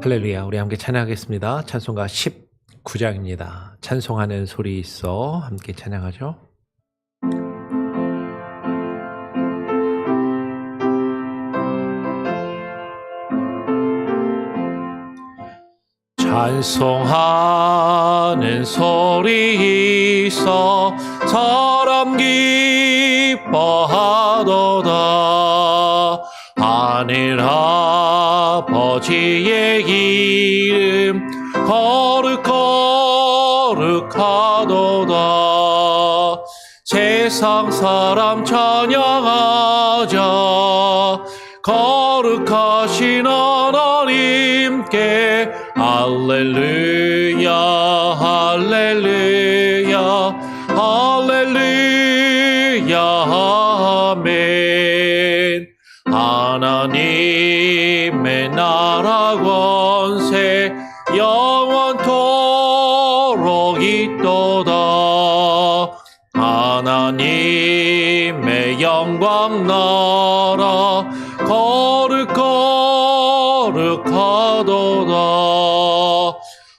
할렐루야. 우리 함께 찬양하겠습니다. 찬송가 19장입니다. 찬송하는 소리 있어 함께 찬양하죠. 찬송하는 소리 있어 사람 기뻐하도다. 하늘 아버지의 이름 거룩거룩하도다. 세상 사람 찬양하자. 거룩하신 하나님께 할렐루야 할렐루야 할렐루야 아멘. 하나님의 나라 권세 영원토록 있도다. 하나님의 영광 나라 거룩거룩하도다.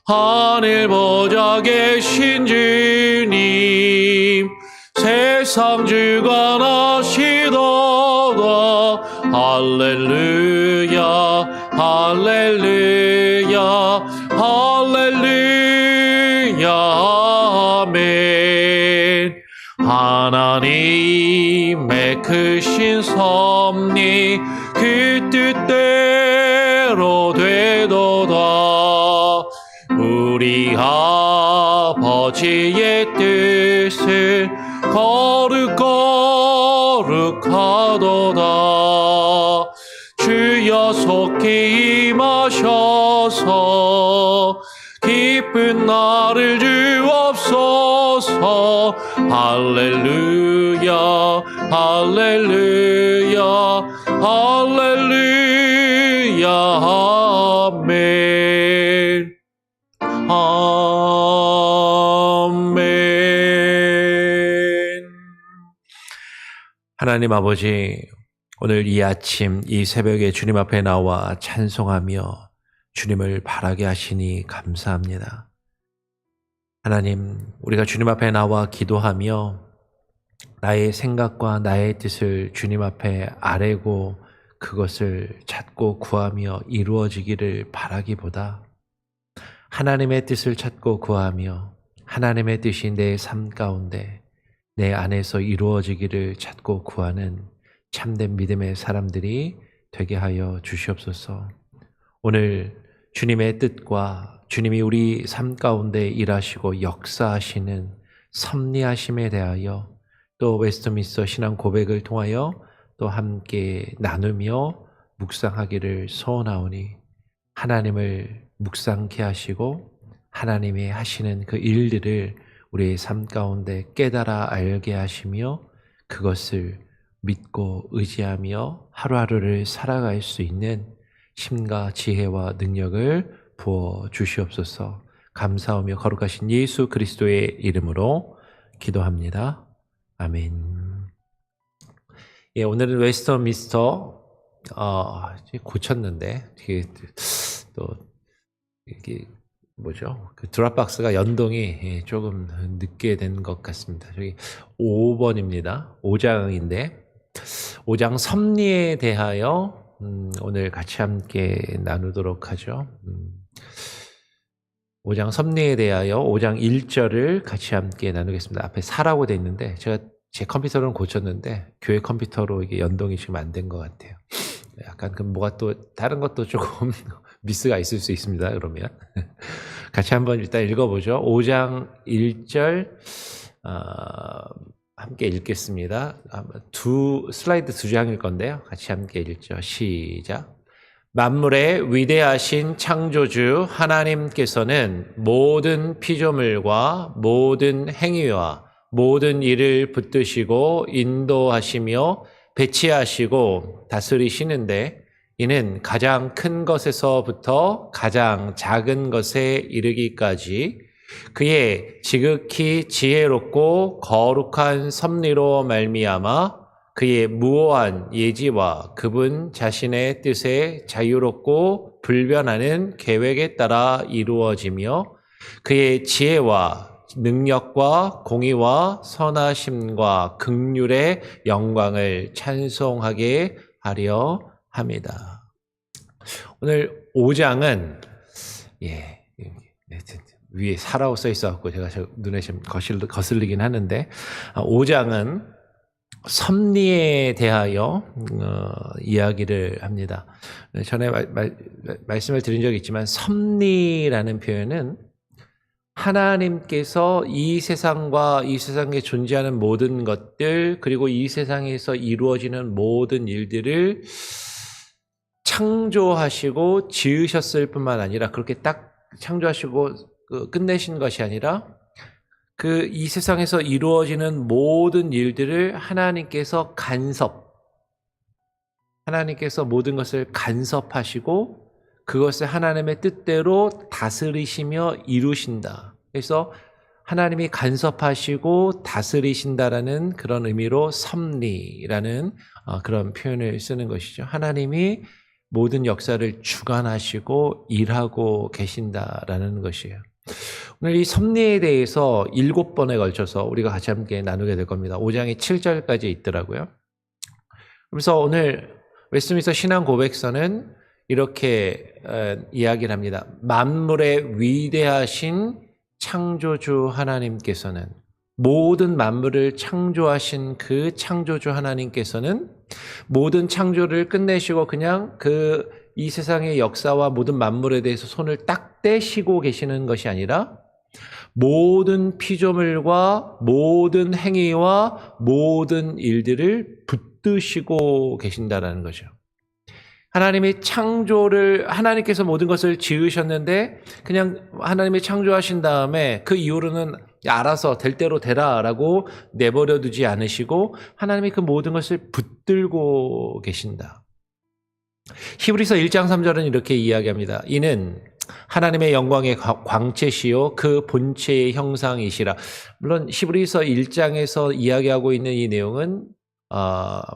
하늘 보좌 계신 주님 세상 주관하시도다. 할렐루야 할렐루야 할렐루야 아멘. 하나님의 크신 섭리 그 뜻대로 되도다. 우리 아버지의 뜻을 거룩거룩하도다. 주여 속히 임하셔서 기쁜 나를 주옵소서. 할렐루야 할렐루야 할렐루야 아멘 아멘. 하나님 아버지, 오늘 이 아침 이 새벽에 주님 앞에 나와 찬송하며 주님을 바라게 하시니 감사합니다. 하나님, 우리가 주님 앞에 나와 기도하며 나의 생각과 나의 뜻을 주님 앞에 아뢰고 그것을 찾고 구하며 이루어지기를 바라기보다 하나님의 뜻을 찾고 구하며 하나님의 뜻이 내 삶 가운데 내 안에서 이루어지기를 찾고 구하는 참된 믿음의 사람들이 되게 하여 주시옵소서. 오늘 주님의 뜻과 주님이 우리 삶 가운데 일하시고 역사하시는 섭리하심에 대하여 또 웨스트민스터 신앙 고백을 통하여 또 함께 나누며 묵상하기를 소원하오니 하나님을 묵상케 하시고 하나님이 하시는 그 일들을 우리의 삶 가운데 깨달아 알게 하시며 그것을 믿고 의지하며 하루하루를 살아갈 수 있는 힘과 지혜와 능력을 부어 주시옵소서. 감사하며 거룩하신 예수 그리스도의 이름으로 기도합니다. 아멘. 예, 오늘은 웨스트민스터 고쳤는데 또 이게 뭐죠? 그 드랍박스가 연동이 조금 늦게 된 것 같습니다. 저기 5번입니다. 5장인데 5장 섭리에 대하여 오늘 같이 함께 나누도록 하죠. 5장 섭리에 대하여 5장 1절을 같이 함께 나누겠습니다. 앞에 4라고 돼 있는데 제가 제 컴퓨터는 고쳤는데 교회 컴퓨터로 이게 연동이 지금 안 된 것 같아요. 약간 그 뭐가 또 다른 것도 조금 미스가 있을 수 있습니다. 그러면 같이 한번 일단 읽어보죠. 5장 1절 함께 읽겠습니다. 슬라이드 2장일 건데요. 같이 함께 읽죠. 시작. 만물의 위대하신 창조주 하나님께서는 모든 피조물과 모든 행위와 모든 일을 붙드시고 인도하시며 배치하시고 다스리시는데 이는 가장 큰 것에서부터 가장 작은 것에 이르기까지 그의 지극히 지혜롭고 거룩한 섭리로 말미암아 그의 무오한 예지와 그분 자신의 뜻에 자유롭고 불변하는 계획에 따라 이루어지며 그의 지혜와 능력과 공의와 선하심과 긍휼의 영광을 찬송하게 하려 합니다. 오늘 5장은 위에 사라고 써 있어갖고 제가 눈에 좀 거슬리긴 하는데 5장은 섭리에 대하여 이야기를 합니다. 전에 말씀을 드린 적이 있지만 섭리라는 표현은 하나님께서 이 세상과 이 세상에 존재하는 모든 것들 그리고 이 세상에서 이루어지는 모든 일들을 창조하시고 지으셨을 뿐만 아니라 그렇게 딱 창조하시고 끝내신 것이 아니라 이 세상에서 이루어지는 모든 일들을 하나님께서 모든 것을 간섭하시고 그것을 하나님의 뜻대로 다스리시며 이루신다. 그래서 하나님이 간섭하시고 다스리신다라는 그런 의미로 섭리라는 그런 표현을 쓰는 것이죠. 하나님이 모든 역사를 주관하시고 일하고 계신다라는 것이에요. 오늘 이 섭리에 대해서 7번에 걸쳐서 우리가 같이 함께 나누게 될 겁니다. 5장의 7절까지 있더라고요. 그래서 오늘 웨스트민스터 신앙 고백서는 이렇게 이야기를 합니다. 만물의 위대하신 창조주 하나님께서는 모든 만물을 창조하신 그 창조주 하나님께서는 모든 창조를 끝내시고 그냥 이 세상의 역사와 모든 만물에 대해서 손을 딱 떼시고 계시는 것이 아니라 모든 피조물과 모든 행위와 모든 일들을 붙드시고 계신다라는 거죠. 하나님께서 모든 것을 지으셨는데 그냥 하나님이 창조하신 다음에 그 이후로는 알아서 될 대로 되라라고 내버려 두지 않으시고 하나님이 그 모든 것을 붙들고 계신다. 히브리서 1장 3절은 이렇게 이야기합니다. 이는 하나님의 영광의 광채시요 그 본체의 형상이시라. 물론 히브리서 1장에서 이야기하고 있는 이 내용은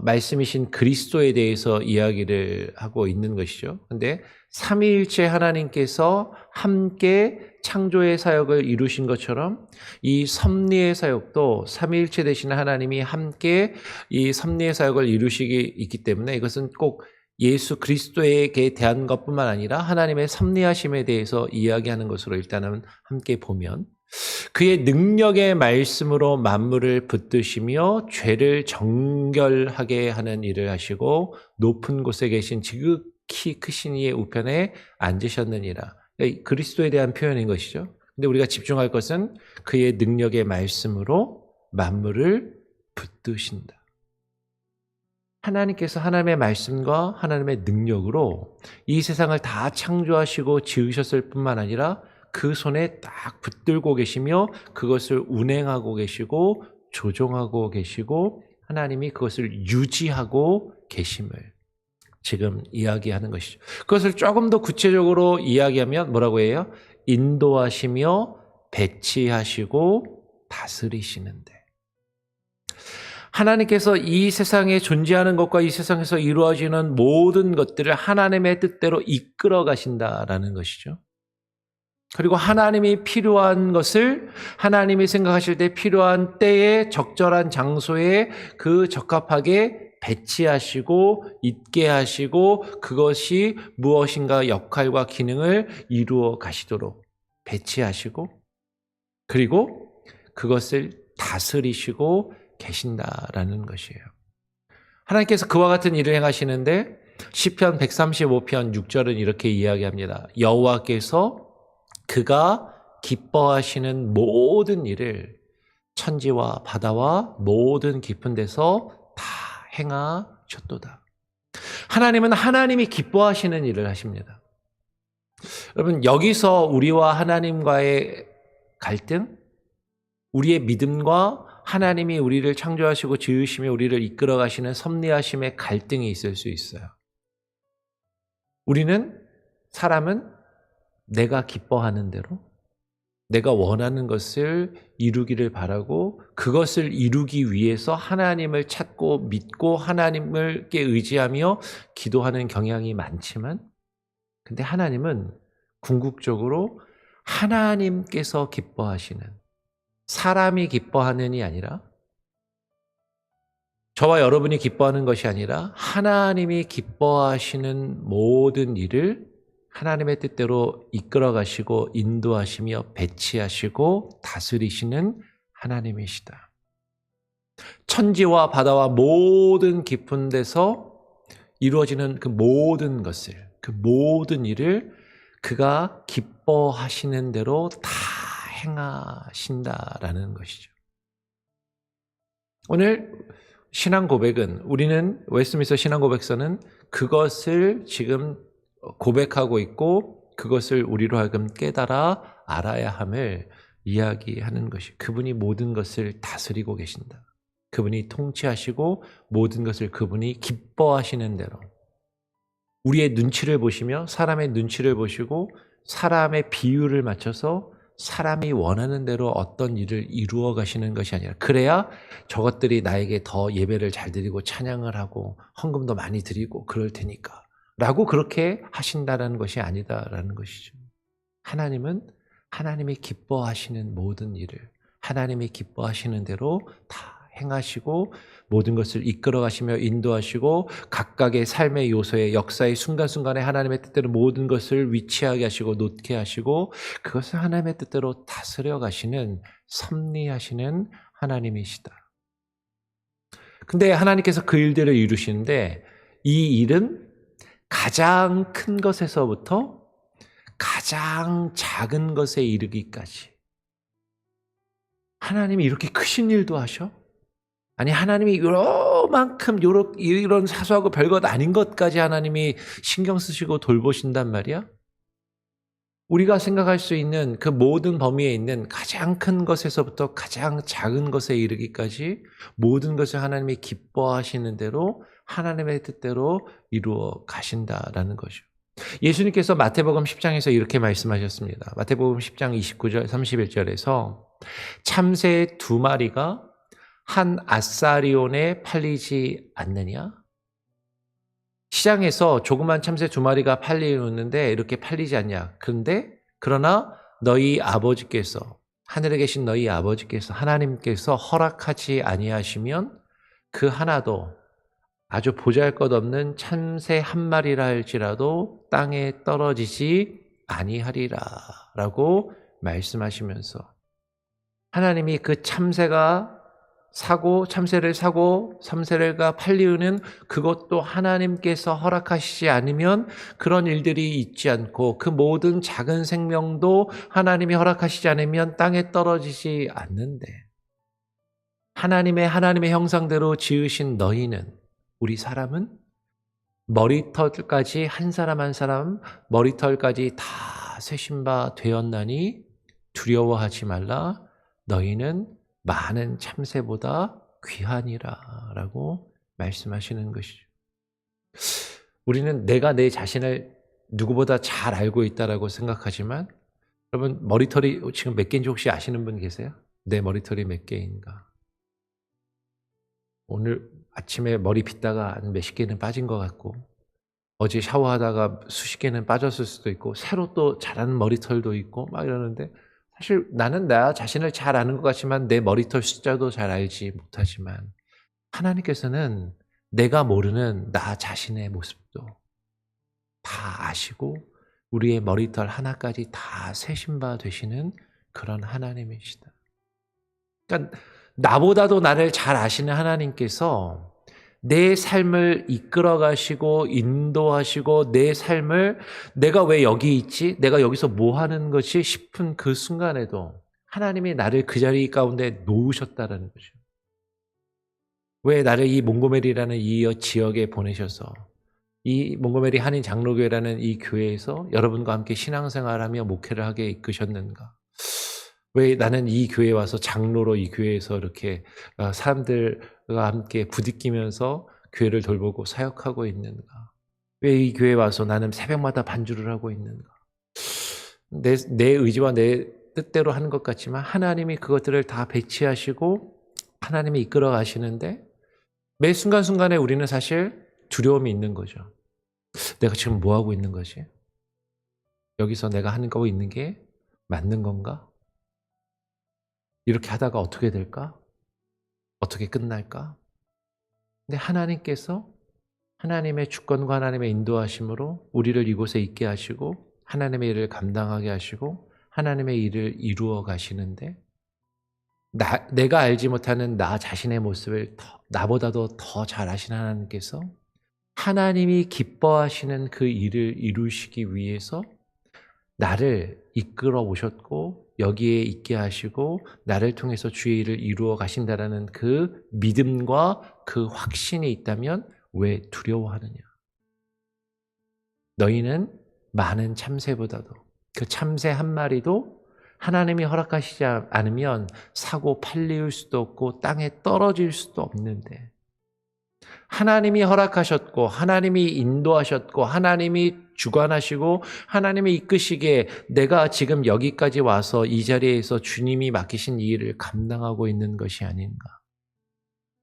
말씀이신 그리스도에 대해서 이야기를 하고 있는 것이죠. 그런데 삼위일체 하나님께서 함께 창조의 사역을 이루신 것처럼 이 섭리의 사역도 삼위일체 되시는 하나님이 함께 이 섭리의 사역을 이루시기 있기 때문에 이것은 꼭 예수 그리스도에게 대한 것뿐만 아니라 하나님의 섭리하심에 대해서 이야기하는 것으로 일단은 함께 보면 그의 능력의 말씀으로 만물을 붙드시며 죄를 정결하게 하는 일을 하시고 높은 곳에 계신 지극히 크신 이의 우편에 앉으셨느니라. 그리스도에 대한 표현인 것이죠. 근데 우리가 집중할 것은 그의 능력의 말씀으로 만물을 붙드신다. 하나님께서 하나님의 말씀과 하나님의 능력으로 이 세상을 다 창조하시고 지으셨을 뿐만 아니라 그 손에 딱 붙들고 계시며 그것을 운행하고 계시고 조종하고 계시고 하나님이 그것을 유지하고 계심을 지금 이야기하는 것이죠. 그것을 조금 더 구체적으로 이야기하면 뭐라고 해요? 인도하시며 배치하시고 다스리시는데 하나님께서 이 세상에 존재하는 것과 이 세상에서 이루어지는 모든 것들을 하나님의 뜻대로 이끌어 가신다라는 것이죠. 그리고 하나님이 필요한 것을 하나님이 생각하실 때 필요한 때에 적절한 장소에 그 적합하게 배치하시고 있게 하시고 그것이 무엇인가 역할과 기능을 이루어 가시도록 배치하시고 그리고 그것을 다스리시고 계신다라는 것이에요. 하나님께서 그와 같은 일을 행하시는데 시편 135편 6절은 이렇게 이야기합니다. 여호와께서 그가 기뻐하시는 모든 일을 천지와 바다와 모든 깊은 데서 다 행하셨도다. 하나님은 하나님이 기뻐하시는 일을 하십니다. 여러분 여기서 우리와 하나님과의 갈등, 우리의 믿음과 하나님이 우리를 창조하시고 지으시며 우리를 이끌어 가시는 섭리하심의 갈등이 있을 수 있어요. 사람은 내가 기뻐하는 대로 내가 원하는 것을 이루기를 바라고 그것을 이루기 위해서 하나님을 찾고 믿고 하나님께 의지하며 기도하는 경향이 많지만, 근데 하나님은 궁극적으로 하나님께서 기뻐하시는, 사람이 기뻐하는이 아니라, 저와 여러분이 기뻐하는 것이 아니라 하나님이 기뻐하시는 모든 일을 하나님의 뜻대로 이끌어 가시고 인도하시며 배치하시고 다스리시는 하나님이시다. 천지와 바다와 모든 깊은 데서 이루어지는 그 모든 것을, 그 모든 일을 그가 기뻐하시는 대로 다 행하신다라는 것이죠. 오늘 신앙 고백은, 우리는 웨스트민스터 신앙 고백서는 그것을 지금 고백하고 있고 그것을 우리로 하여금 깨달아 알아야 함을 이야기하는 것이, 그분이 모든 것을 다스리고 계신다. 그분이 통치하시고 모든 것을 그분이 기뻐하시는 대로, 우리의 눈치를 보시며 사람의 눈치를 보시고 사람의 비율을 맞춰서 사람이 원하는 대로 어떤 일을 이루어 가시는 것이 아니라, 그래야 저것들이 나에게 더 예배를 잘 드리고 찬양을 하고 헌금도 많이 드리고 그럴 테니까 라고 그렇게 하신다라는 것이 아니다라는 것이죠. 하나님은 하나님이 기뻐하시는 모든 일을 하나님이 기뻐하시는 대로 다 행하시고 모든 것을 이끌어 가시며 인도하시고 각각의 삶의 요소의 역사의 순간순간에 하나님의 뜻대로 모든 것을 위치하게 하시고 놓게 하시고 그것을 하나님의 뜻대로 다스려 가시는, 섭리하시는 하나님이시다. 근데 하나님께서 그 일들을 이루시는데, 이 일은 가장 큰 것에서부터 가장 작은 것에 이르기까지, 하나님이 이렇게 크신 일도 하셔? 아니, 하나님이 요만큼 이런 사소하고 별것 아닌 것까지 하나님이 신경 쓰시고 돌보신단 말이야? 우리가 생각할 수 있는 그 모든 범위에 있는 가장 큰 것에서부터 가장 작은 것에 이르기까지 모든 것을 하나님이 기뻐하시는 대로 하나님의 뜻대로 이루어 가신다라는 거죠. 예수님께서 마태복음 10장에서 이렇게 말씀하셨습니다. 마태복음 10장 29절 31절에서 참새 2마리가 한 아사리온에 팔리지 않느냐? 시장에서 조그만 참새 2마리가 팔리는데 이렇게 팔리지 않냐? 그러나 너희 아버지께서, 하늘에 계신 너희 아버지께서, 하나님께서 허락하지 아니하시면 그 하나도, 아주 보잘것없는 참새 1마리라 할지라도 땅에 떨어지지 아니하리라 라고 말씀하시면서, 하나님이 그 참새를 사고 참새가 팔리우는 그것도 하나님께서 허락하시지 않으면 그런 일들이 있지 않고, 그 모든 작은 생명도 하나님이 허락하시지 않으면 땅에 떨어지지 않는데, 하나님의 형상대로 지으신 너희는, 우리 사람은 머리털까지 한 사람 한 사람 머리털까지 다 세신 바 되었나니 두려워하지 말라. 너희는 많은 참새보다 귀하니라 라고 말씀하시는 것이죠. 우리는 내가 내 자신을 누구보다 잘 알고 있다라고 생각하지만, 여러분 머리털이 지금 몇 개인지 혹시 아시는 분 계세요? 내 머리털이 몇 개인가? 오늘 아침에 머리 빗다가 한 몇십 개는 빠진 것 같고, 어제 샤워하다가 수십 개는 빠졌을 수도 있고, 새로 또 자라는 머리털도 있고 막 이러는데, 사실 나는 나 자신을 잘 아는 것 같지만 내 머리털 숫자도 잘 알지 못하지만, 하나님께서는 내가 모르는 나 자신의 모습도 다 아시고 우리의 머리털 하나까지 다 세신 바 되시는 그런 하나님이시다. 그러니까 나보다도 나를 잘 아시는 하나님께서 내 삶을 이끌어 가시고 인도하시고, 내 삶을 내가 왜 여기 있지? 내가 여기서 뭐 하는 것이 싶은 그 순간에도 하나님이 나를 그 자리 가운데 놓으셨다는 거죠. 왜 나를 이 몽고메리라는 이 지역에 보내셔서 이 몽고메리 한인 장로교회라는 이 교회에서 여러분과 함께 신앙생활하며 목회를 하게 이끄셨는가? 왜 나는 이 교회에 와서 장로로 이 교회에서 이렇게 사람들과 함께 부딪히면서 교회를 돌보고 사역하고 있는가? 왜 이 교회에 와서 나는 새벽마다 반주를 하고 있는가? 내 의지와 내 뜻대로 하는 것 같지만 하나님이 그것들을 다 배치하시고 하나님이 이끌어 가시는데 매 순간순간에 우리는 사실 두려움이 있는 거죠. 내가 지금 뭐 하고 있는 거지? 여기서 내가 하는 거 있는 게 맞는 건가? 이렇게 하다가 어떻게 될까? 어떻게 끝날까? 근데 하나님께서 하나님의 주권과 하나님의 인도하심으로 우리를 이곳에 있게 하시고 하나님의 일을 감당하게 하시고 하나님의 일을 이루어 가시는데 내가 알지 못하는 나 자신의 모습을 나보다도 더 잘 아시는 하나님께서 하나님이 기뻐하시는 그 일을 이루시기 위해서 나를 이끌어 오셨고 여기에 있게 하시고 나를 통해서 주의 일을 이루어 가신다라는 그 믿음과 그 확신이 있다면 왜 두려워하느냐? 너희는 많은 참새보다도 그 참새 한 마리도 하나님이 허락하시지 않으면 사고 팔릴 수도 없고 땅에 떨어질 수도 없는데 하나님이 허락하셨고 하나님이 인도하셨고 하나님이 주관하시고 하나님이 이끄시기에 내가 지금 여기까지 와서 이 자리에서 주님이 맡기신 이 일을 감당하고 있는 것이 아닌가.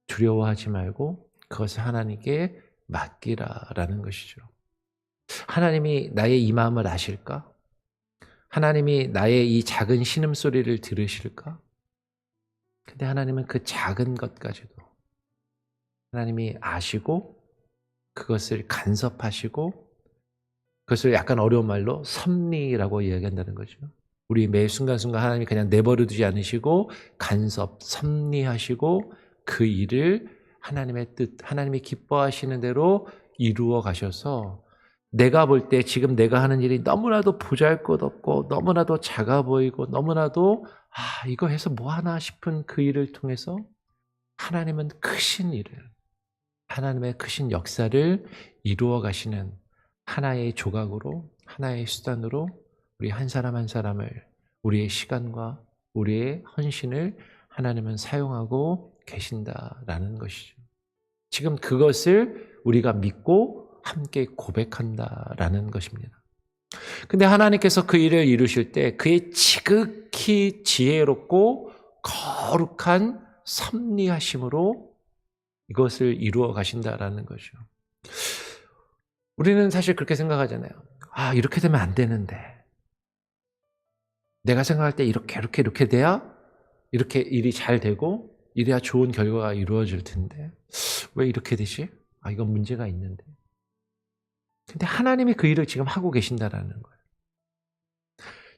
두려워하지 말고 그것을 하나님께 맡기라라는 것이죠. 하나님이 나의 이 마음을 아실까? 하나님이 나의 이 작은 신음소리를 들으실까? 근데 하나님은 그 작은 것까지도 하나님이 아시고 그것을 간섭하시고 그것을 약간 어려운 말로 섭리라고 이야기한다는 거죠. 우리 매 순간순간 하나님이 그냥 내버려 두지 않으시고 간섭, 섭리하시고 그 일을 하나님의 뜻, 하나님이 기뻐하시는 대로 이루어 가셔서 내가 볼 때 지금 내가 하는 일이 너무나도 보잘것없고 너무나도 작아 보이고 너무나도 이거 해서 뭐 하나 싶은 그 일을 통해서 하나님은 크신 일을 하나님의 크신 역사를 이루어 가시는 하나의 조각으로 하나의 수단으로 우리 한 사람 한 사람을 우리의 시간과 우리의 헌신을 하나님은 사용하고 계신다라는 것이죠. 지금 그것을 우리가 믿고 함께 고백한다라는 것입니다. 근데 하나님께서 그 일을 이루실 때 그의 지극히 지혜롭고 거룩한 섭리하심으로 이것을 이루어 가신다라는 거죠. 우리는 사실 그렇게 생각하잖아요. 이렇게 되면 안 되는데. 내가 생각할 때 이렇게 돼야 이렇게 일이 잘 되고 이래야 좋은 결과가 이루어질 텐데. 왜 이렇게 되지? 이건 문제가 있는데. 근데 하나님이 그 일을 지금 하고 계신다라는 거예요.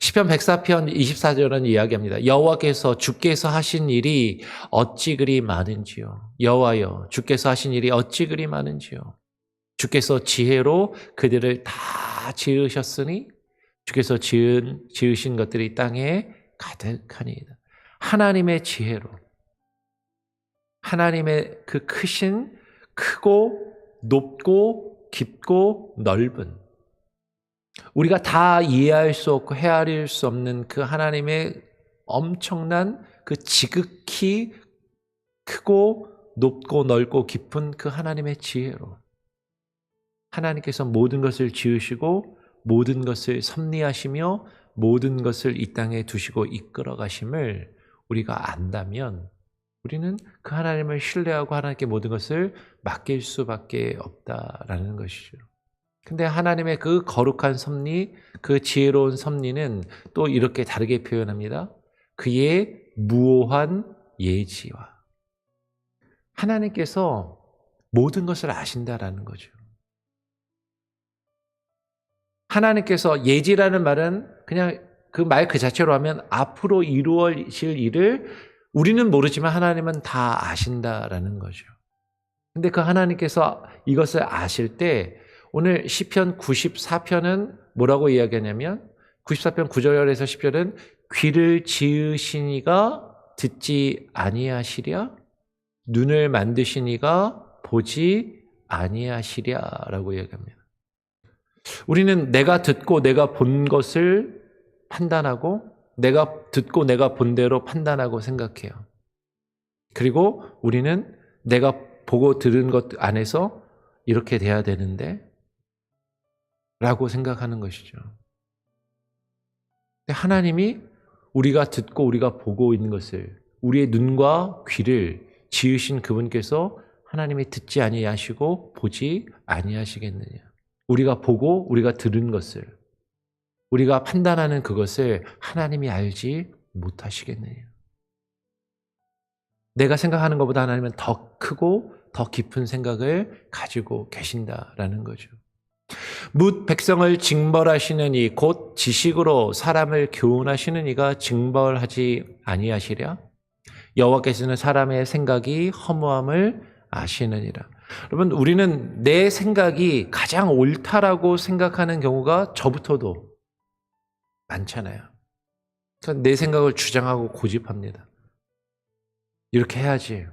시편 104편 24절은 이야기합니다. 여호와께서 주께서 하신 일이 어찌 그리 많은지요. 여호와여 주께서 하신 일이 어찌 그리 많은지요. 주께서 지혜로 그들을 다 지으셨으니 주께서 지으신 것들이 땅에 가득하니이다. 하나님의 지혜로 하나님의 그 크고 높고 깊고 넓은 우리가 다 이해할 수 없고 헤아릴 수 없는 그 하나님의 엄청난 그 지극히 크고 높고 넓고 깊은 그 하나님의 지혜로 하나님께서 모든 것을 지으시고 모든 것을 섭리하시며 모든 것을 이 땅에 두시고 이끌어 가심을 우리가 안다면 우리는 그 하나님을 신뢰하고 하나님께 모든 것을 맡길 수밖에 없다라는 것이죠. 근데 하나님의 그 거룩한 섭리, 그 지혜로운 섭리는 또 이렇게 다르게 표현합니다. 그의 무오한 예지와 하나님께서 모든 것을 아신다라는 거죠. 하나님께서 예지라는 말은 그냥 그 말 그 자체로 하면 앞으로 이루어질 일을 우리는 모르지만 하나님은 다 아신다라는 거죠. 근데 그 하나님께서 이것을 아실 때 오늘 시편 94편은 뭐라고 이야기하냐면 94편 9절에서 10절은 귀를 지으시니가 듣지 아니하시랴 눈을 만드시니가 보지 아니하시랴라고 이야기합니다. 우리는 내가 듣고 내가 본 것을 판단하고 내가 듣고 내가 본 대로 판단하고 생각해요. 그리고 우리는 내가 보고 들은 것 안에서 이렇게 돼야 되는데 라고 생각하는 것이죠. 근데 하나님이 우리가 듣고 우리가 보고 있는 것을, 우리의 눈과 귀를 지으신 그분께서 하나님이 듣지 아니하시고 보지 아니하시겠느냐. 우리가 보고 우리가 들은 것을, 우리가 판단하는 그것을 하나님이 알지 못하시겠느냐. 내가 생각하는 것보다 하나님은 더 크고 더 깊은 생각을 가지고 계신다라는 거죠. 뭇 백성을 징벌하시는 이 곧 지식으로 사람을 교훈하시는 이가 징벌하지 아니하시랴. 여호와께서는 사람의 생각이 허무함을 아시느니라. 여러분, 우리는 내 생각이 가장 옳다라고 생각하는 경우가 저부터도 많잖아요. 그러니까 내 생각을 주장하고 고집합니다. 이렇게 해야지.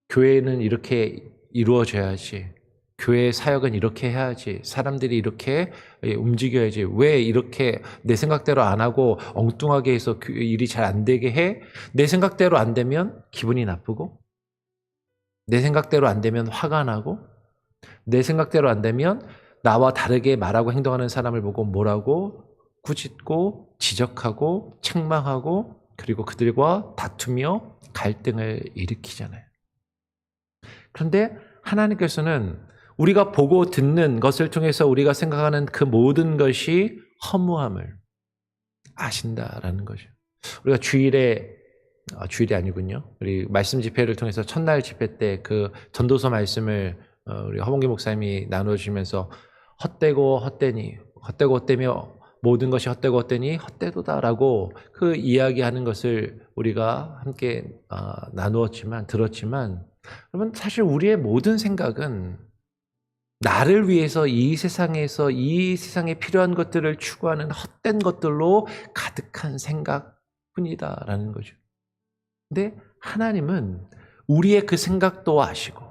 교회는 이렇게 이루어져야지. 교회 사역은 이렇게 해야지. 사람들이 이렇게 움직여야지. 왜 이렇게 내 생각대로 안 하고 엉뚱하게 해서 일이 잘 안 되게 해? 내 생각대로 안 되면 기분이 나쁘고, 내 생각대로 안 되면 화가 나고, 내 생각대로 안 되면 나와 다르게 말하고 행동하는 사람을 보고 뭐라고 꾸짖고 지적하고 책망하고, 그리고 그들과 다투며 갈등을 일으키잖아요. 그런데 하나님께서는 우리가 보고 듣는 것을 통해서 우리가 생각하는 그 모든 것이 허무함을 아신다라는 거죠. 우리가 주일이 아니군요. 우리 말씀 집회를 통해서 첫날 집회 때 그 전도서 말씀을 우리 허봉기 목사님이 나눠주시면서 헛되고 헛되니, 헛되고 헛되며 모든 것이 헛되고 헛되니 헛되도다라고 그 이야기하는 것을 우리가 함께 들었지만, 여러분, 사실 우리의 모든 생각은 나를 위해서 이 세상에 필요한 것들을 추구하는 헛된 것들로 가득한 생각뿐이다라는 거죠. 근데 하나님은 우리의 그 생각도 아시고,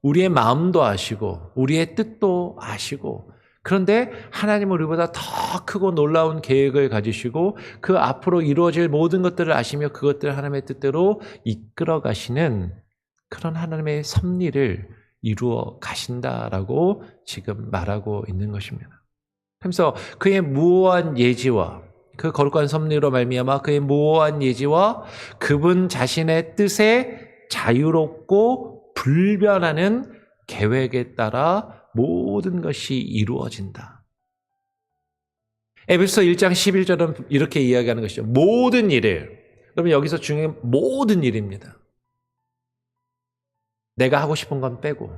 우리의 마음도 아시고, 우리의 뜻도 아시고, 그런데 하나님은 우리보다 더 크고 놀라운 계획을 가지시고 그 앞으로 이루어질 모든 것들을 아시며 그것들을 하나님의 뜻대로 이끌어 가시는 그런 하나님의 섭리를 이루어 가신다라고 지금 말하고 있는 것입니다. 그래서 그의 무오한 예지와 그 거룩한 섭리로 말미암아 그의 무오한 예지와 그분 자신의 뜻에 자유롭고 불변하는 계획에 따라 모든 것이 이루어진다. 에베소 1장 11절은 이렇게 이야기하는 것이죠. 모든 일을. 그러면 여기서 중요한 모든 일입니다. 내가 하고 싶은 건 빼고,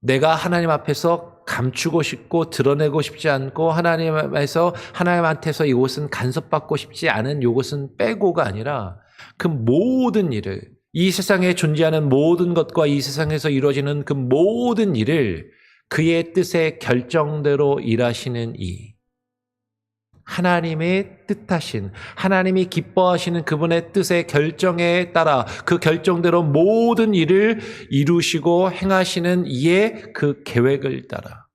내가 하나님 앞에서 감추고 싶고 드러내고 싶지 않고 하나님한테서 이것은 간섭받고 싶지 않은 이것은 빼고가 아니라 그 모든 일을, 이 세상에 존재하는 모든 것과 이 세상에서 이루어지는 그 모든 일을 그의 뜻의 결정대로 일하시는 이 하나님의 뜻하신, 하나님이 기뻐하시는 그분의 뜻의 결정에 따라 그 결정대로 모든 일을 이루시고 행하시는 이의 그 계획을 따라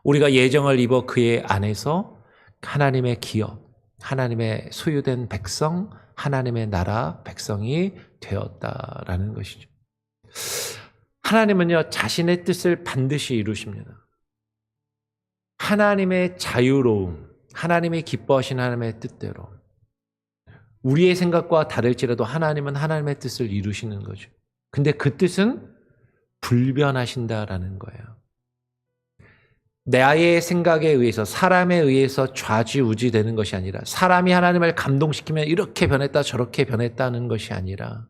우리가 예정을 입어 그의 안에서 하나님의 기업, 하나님의 소유된 백성, 하나님의 나라 백성이 되었다라는 것이죠. 하나님은요, 자신의 뜻을 반드시 이루십니다. 하나님의 자유로움, 하나님이 기뻐하시는 하나님의 뜻대로 우리의 생각과 다를지라도 하나님은 하나님의 뜻을 이루시는 거죠. 근데 그 뜻은 불변하신다라는 거예요. 나의 생각에 의해서, 사람에 의해서 좌지우지 되는 것이 아니라, 사람이 하나님을 감동시키면 이렇게 변했다 저렇게 변했다는 것이 아니라,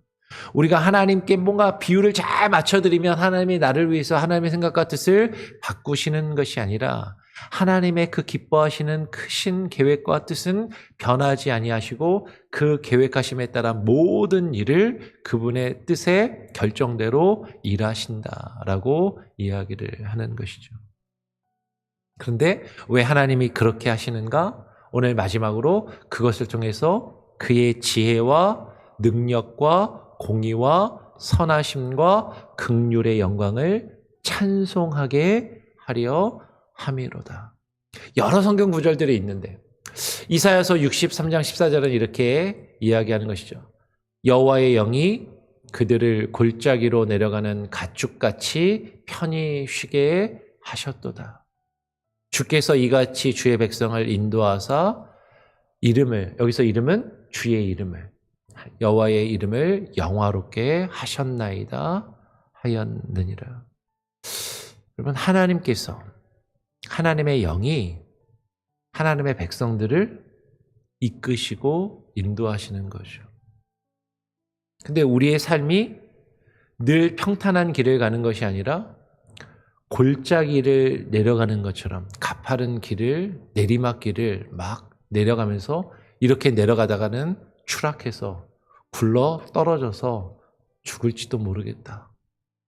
우리가 하나님께 뭔가 비율을 잘 맞춰드리면 하나님이 나를 위해서 하나님의 생각과 뜻을 바꾸시는 것이 아니라, 하나님의 그 기뻐하시는 크신 계획과 뜻은 변하지 아니하시고 그 계획하심에 따라 모든 일을 그분의 뜻의 결정대로 일하신다라고 이야기를 하는 것이죠. 그런데 왜 하나님이 그렇게 하시는가? 오늘 마지막으로 그것을 통해서 그의 지혜와 능력과 공의와 선하심과 긍휼의 영광을 찬송하게 하려 함이로다. 여러 성경 구절들이 있는데 이사야서 63장 14절은 이렇게 이야기하는 것이죠. 여호와의 영이 그들을 골짜기로 내려가는 가축같이 편히 쉬게 하셨도다. 주께서 이같이 주의 백성을 인도하사 여기서 이름은 주의 이름을, 여호와의 이름을 영화롭게 하셨나이다 하였느니라. 여러분, 하나님께서, 하나님의 영이 하나님의 백성들을 이끄시고 인도하시는 거죠. 근데 우리의 삶이 늘 평탄한 길을 가는 것이 아니라 골짜기를 내려가는 것처럼 가파른 길을, 내리막길을 막 내려가면서 이렇게 내려가다가는 추락해서 굴러 떨어져서 죽을지도 모르겠다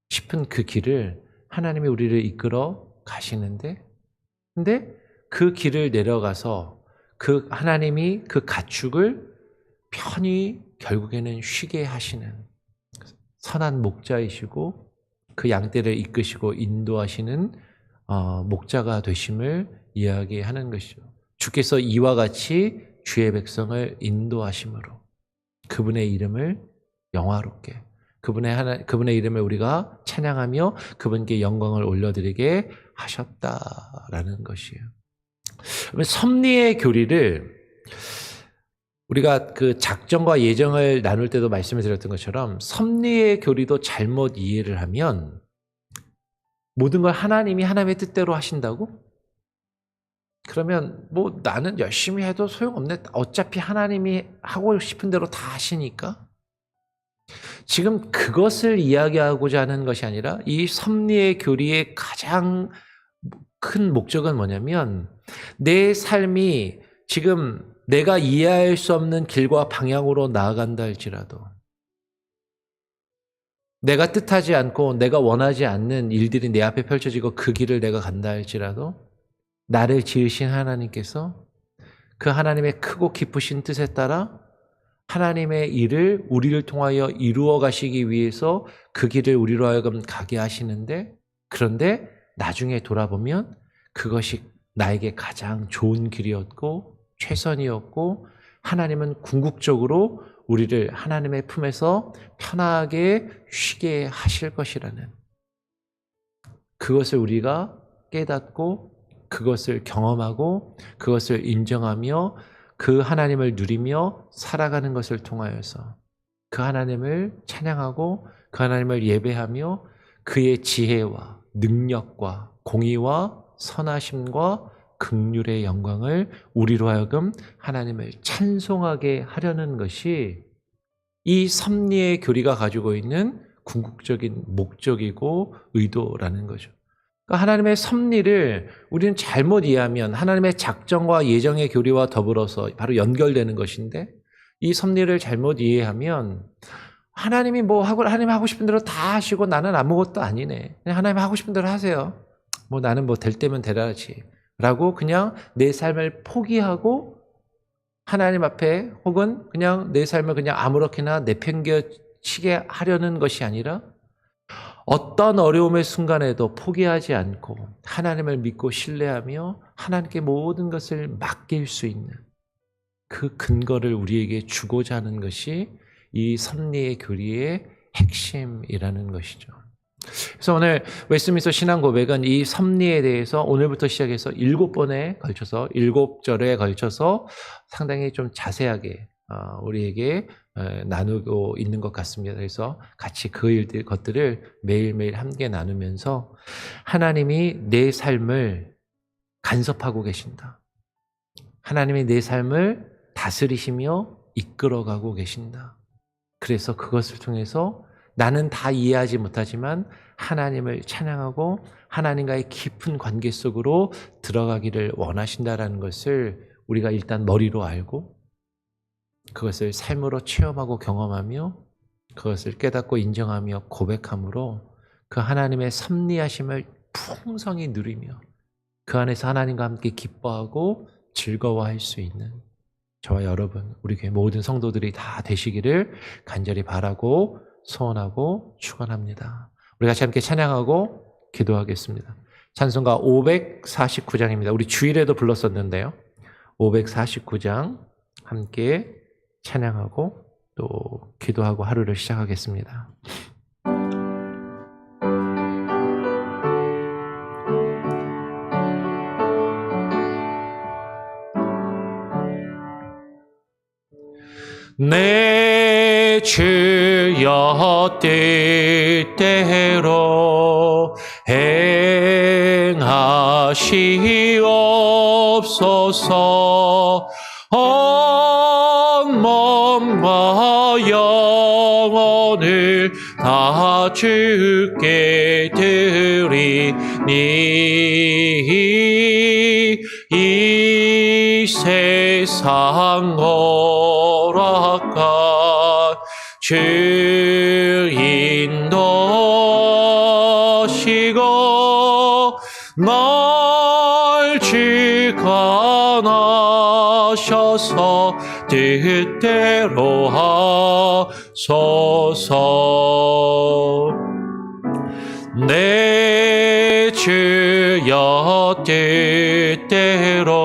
싶은 그 길을 하나님이 우리를 이끌어 가시는데, 근데 그 길을 내려가서 그 하나님이 그 가축을 편히 결국에는 쉬게 하시는 선한 목자이시고 그 양떼를 이끄시고 인도하시는 목자가 되심을 이야기하는 것이죠. 주께서 이와 같이 주의 백성을 인도하심으로 그분의 이름을 영화롭게, 그분의 이름을 우리가 찬양하며 그분께 영광을 올려드리게 하셨다라는 것이에요. 섭리의 교리를 우리가 그 작정과 예정을 나눌 때도 말씀을 드렸던 것처럼 섭리의 교리도 잘못 이해를 하면 모든 걸 하나님이 하나님의 뜻대로 하신다고? 그러면 뭐 나는 열심히 해도 소용없네. 어차피 하나님이 하고 싶은 대로 다 하시니까. 지금 그것을 이야기하고자 하는 것이 아니라 이 섭리의 교리의 가장 큰 목적은 뭐냐면 내 삶이 지금 내가 이해할 수 없는 길과 방향으로 나아간다 할지라도 내가 뜻하지 않고 내가 원하지 않는 일들이 내 앞에 펼쳐지고 그 길을 내가 간다 할지라도 나를 지으신 하나님께서 그 하나님의 크고 깊으신 뜻에 따라 하나님의 일을 우리를 통하여 이루어 가시기 위해서 그 길을 우리로 하여금 가게 하시는데, 그런데 나중에 돌아보면 그것이 나에게 가장 좋은 길이었고 최선이었고 하나님은 궁극적으로 우리를 하나님의 품에서 편하게 쉬게 하실 것이라는 그것을 우리가 깨닫고 그것을 경험하고 그것을 인정하며 그 하나님을 누리며 살아가는 것을 통하여서 그 하나님을 찬양하고 그 하나님을 예배하며 그의 지혜와 능력과 공의와 선하심과 긍휼의 영광을 우리로 하여금 하나님을 찬송하게 하려는 것이 이 섭리의 교리가 가지고 있는 궁극적인 목적이고 의도라는 거죠. 그러니까 하나님의 섭리를 우리는 잘못 이해하면 하나님의 작정과 예정의 교리와 더불어서 바로 연결되는 것인데, 이 섭리를 잘못 이해하면 하나님이 하나님 하고 싶은 대로 다 하시고 나는 아무것도 아니네. 그냥 하나님 하고 싶은 대로 하세요. 나는 될 때면 되라지. 라고 그냥 내 삶을 포기하고 하나님 앞에 혹은 그냥 내 삶을 그냥 아무렇게나 내팽겨치게 하려는 것이 아니라 어떤 어려움의 순간에도 포기하지 않고 하나님을 믿고 신뢰하며 하나님께 모든 것을 맡길 수 있는 그 근거를 우리에게 주고자 하는 것이 이 섭리의 교리의 핵심이라는 것이죠. 그래서 오늘 웨스트민스터 신앙 고백은 이 섭리에 대해서 오늘부터 시작해서 7번에 걸쳐서 7절에 걸쳐서 상당히 좀 자세하게 우리에게 나누고 있는 것 같습니다. 그래서 같이 그 것들을 매일매일 함께 나누면서 하나님이 내 삶을 간섭하고 계신다. 하나님이 내 삶을 다스리시며 이끌어가고 계신다. 그래서 그것을 통해서 나는 다 이해하지 못하지만 하나님을 찬양하고 하나님과의 깊은 관계 속으로 들어가기를 원하신다라는 것을 우리가 일단 머리로 알고 그것을 삶으로 체험하고 경험하며 그것을 깨닫고 인정하며 고백함으로 그 하나님의 섭리하심을 풍성히 누리며 그 안에서 하나님과 함께 기뻐하고 즐거워할 수 있는 저와 여러분, 우리 교회 모든 성도들이 다 되시기를 간절히 바라고 소원하고 축원합니다. 우리 같이 함께 찬양하고 기도하겠습니다. 찬송가 549장입니다. 우리 주일에도 불렀었는데요. 549장 함께 찬양하고 또 기도하고 하루를 시작하겠습니다. 내 주여 뜻대로 행하시옵소서. 온 몸과 영혼을 다 주께 드리니 이 세상 오락한 주 인도시고 날 주관하셔서 뜻대로 하소서. 내 주여 뜻대로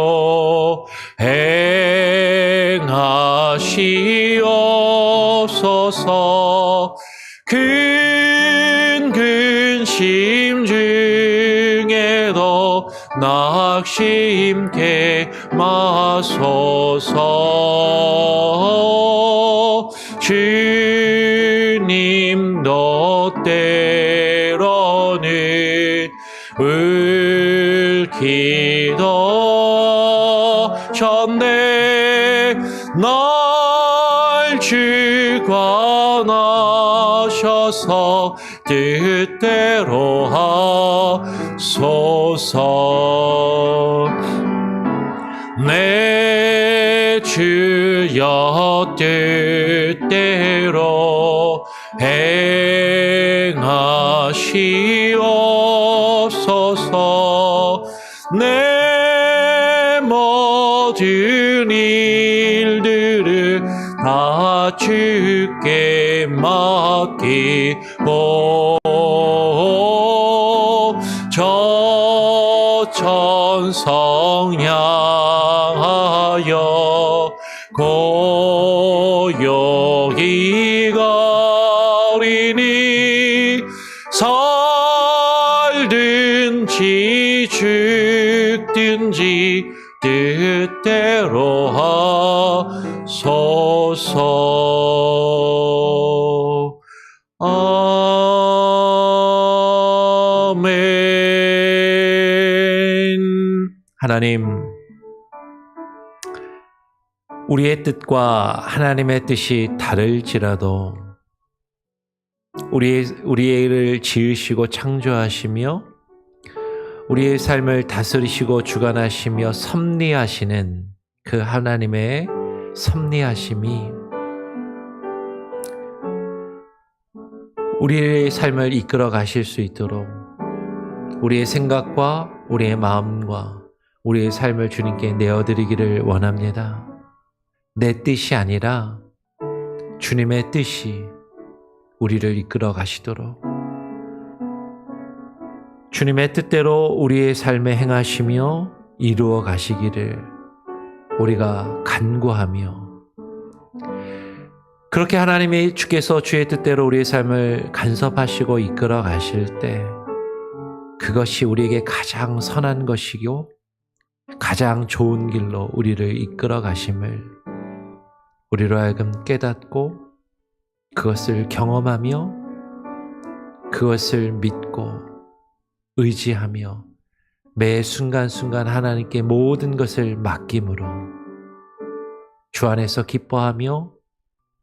행하시옵소서. 근심 중에도 낙심케 마소서. 주님도 때로는 울기도 전에 날 주관하셔서 뜻대로 하소서. 내 주여 뜻대로 행하시옵소서. 내 모든 일들을 다 주께 맡기고 저 천성 향하여 고요히 거리니 살든지 죽든지 뜻대로 하소서. 아멘. 하나님, 우리의 뜻과 하나님의 뜻이 다를지라도 우리를 지으시고 창조하시며 우리의 삶을 다스리시고 주관하시며 섭리하시는 그 하나님의 섭리하심이 우리의 삶을 이끌어 가실 수 있도록 우리의 생각과 우리의 마음과 우리의 삶을 주님께 내어드리기를 원합니다. 내 뜻이 아니라 주님의 뜻이 우리를 이끌어 가시도록 주님의 뜻대로 우리의 삶에 행하시며 이루어 가시기를 우리가 간구하며, 그렇게 하나님이 주께서 주의 뜻대로 우리의 삶을 간섭하시고 이끌어 가실 때 그것이 우리에게 가장 선한 것이고 가장 좋은 길로 우리를 이끌어 가심을 우리로 하여금 깨닫고 그것을 경험하며 그것을 믿고 의지하며 매 순간순간 하나님께 모든 것을 맡김으로 주 안에서 기뻐하며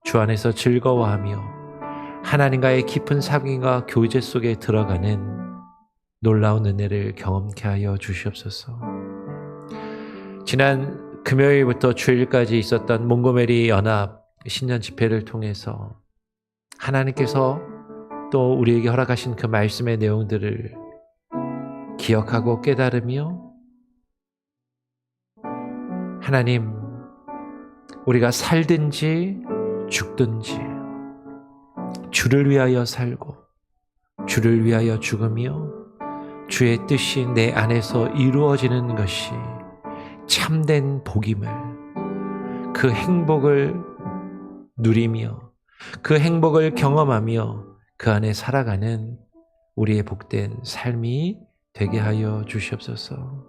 주 안에서 즐거워하며 하나님과의 깊은 사귐과 교제 속에 들어가는 놀라운 은혜를 경험케 하여 주시옵소서. 지난 금요일부터 주일까지 있었던 몽고메리 연합 신년 집회를 통해서 하나님께서 또 우리에게 허락하신 그 말씀의 내용들을 기억하고 깨달으며, 하나님, 우리가 살든지 죽든지 주를 위하여 살고 주를 위하여 죽으며 주의 뜻이 내 안에서 이루어지는 것이 참된 복임을, 그 행복을 누리며 그 행복을 경험하며 그 안에 살아가는 우리의 복된 삶이 되게 하여 주시옵소서.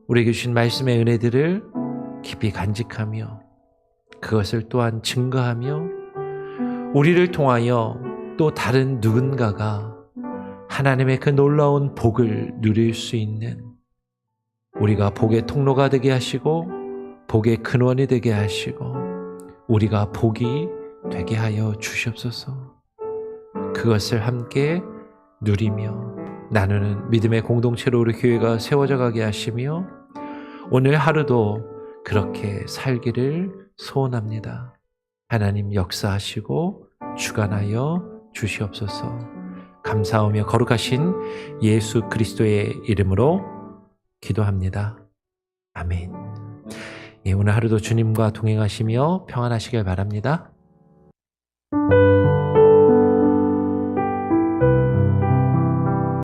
우리에게 주신 말씀의 은혜들을 깊이 간직하며 그것을 또한 증거하며 우리를 통하여 또 다른 누군가가 하나님의 그 놀라운 복을 누릴 수 있는 우리가 복의 통로가 되게 하시고 복의 근원이 되게 하시고 우리가 복이 되게 하여 주시옵소서. 그것을 함께 누리며 나누는 믿음의 공동체로 우리 교회가 세워져 가게 하시며 오늘 하루도 그렇게 살기를 소원합니다. 하나님 역사하시고 주관하여 주시옵소서. 감사하며 거룩하신 예수 그리스도의 이름으로 기도합니다. 아멘. 예, 오늘 하루도 주님과 동행하시며 평안하시길 바랍니다.